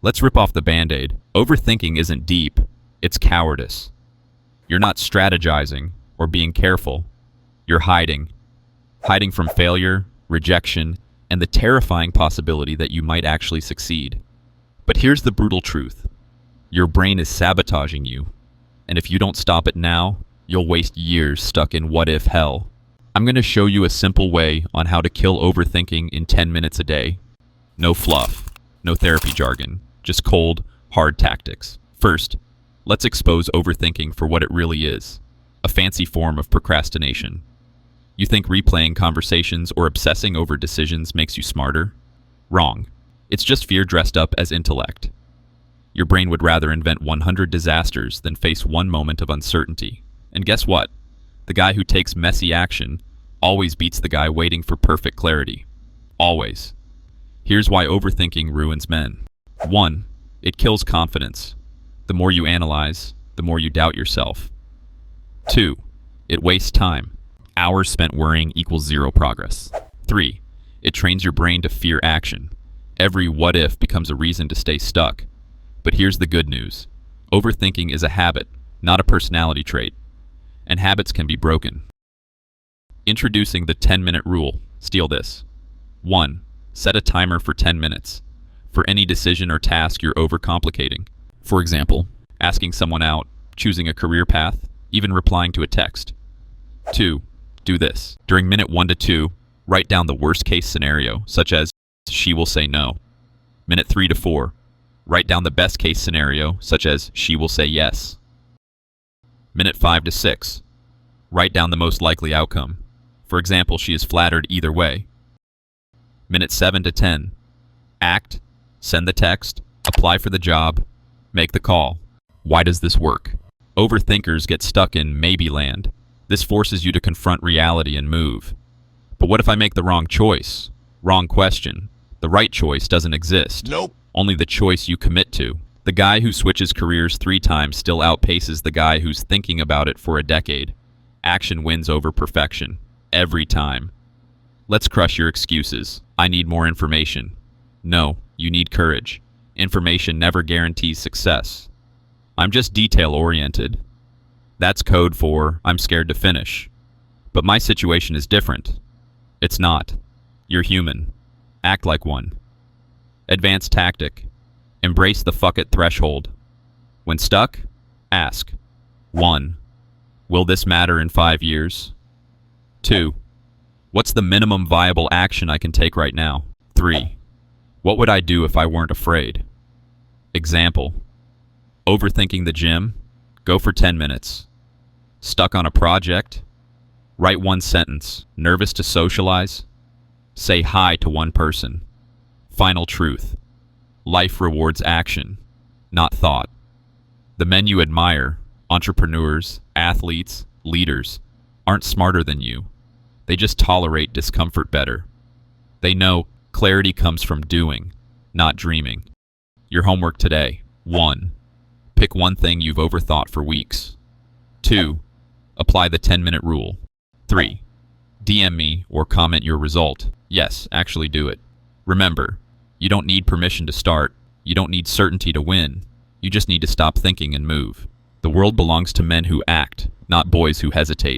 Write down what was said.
Let's rip off the band-aid. Overthinking isn't deep, it's cowardice. You're not strategizing or being careful. You're hiding. Hiding from failure, rejection, and the terrifying possibility that you might actually succeed. But here's the brutal truth. Your brain is sabotaging you. And if you don't stop it now, you'll waste years stuck in what-if hell. I'm going to show you a simple way on how to kill overthinking in 10 minutes a day. No fluff, no therapy jargon, just cold, hard tactics. First, let's expose overthinking for what it really is. A fancy form of procrastination. You think replaying conversations or obsessing over decisions makes you smarter? Wrong. It's just fear dressed up as intellect. Your brain would rather invent 100 disasters than face one moment of uncertainty. And guess what? The guy who takes messy action always beats the guy waiting for perfect clarity. Always. Here's why overthinking ruins men. 1. It kills confidence. The more you analyze, the more you doubt yourself. 2. It wastes time. Hours spent worrying equals zero progress. 3. It trains your brain to fear action. Every what-if becomes a reason to stay stuck. But here's the good news. Overthinking is a habit, not a personality trait. And habits can be broken. Introducing the 10-minute rule. Steal this. 1. Set a timer for 10 minutes. For any decision or task you're overcomplicating. For example, asking someone out, choosing a career path, even replying to a text. 2. Do this. During minute 1 to 2, write down the worst-case scenario, such as, she will say no. Minute 3 to 4, write down the best-case scenario, such as, she will say yes. Minute 5 to 6, write down the most likely outcome. For example, she is flattered either way. Minute 7 to 10, act, send the text, apply for the job, make the call. Why does this work? Overthinkers get stuck in maybe land. This forces you to confront reality and move. But what if I make the wrong choice? Wrong question. The right choice doesn't exist. Nope. Only the choice you commit to. The guy who switches careers 3 times still outpaces the guy who's thinking about it for a decade. Action wins over perfection. Every time. Let's crush your excuses. I need more information. No, you need courage. Information never guarantees success. I'm just detail-oriented. That's code for, I'm scared to finish. But my situation is different. It's not. You're human. Act like one. Advanced tactic. Embrace the fuck it threshold. When stuck, ask. 1. Will this matter in 5 years? 2. What's the minimum viable action I can take right now? 3. What would I do if I weren't afraid? Example. Overthinking the gym? Go for 10 minutes. Stuck on a project? Write 1 sentence. Nervous to socialize? Say hi to 1 person. Final truth. Life rewards action, not thought. The men you admire, entrepreneurs, athletes, leaders, aren't smarter than you. They just tolerate discomfort better. They know clarity comes from doing, not dreaming. Your homework today. 1. Pick 1 thing you've overthought for weeks. 2. Apply the 10-minute rule. 3. DM me or comment your result. Yes, actually do it. Remember, you don't need permission to start. You don't need certainty to win. You just need to stop thinking and move. The world belongs to men who act, not boys who hesitate.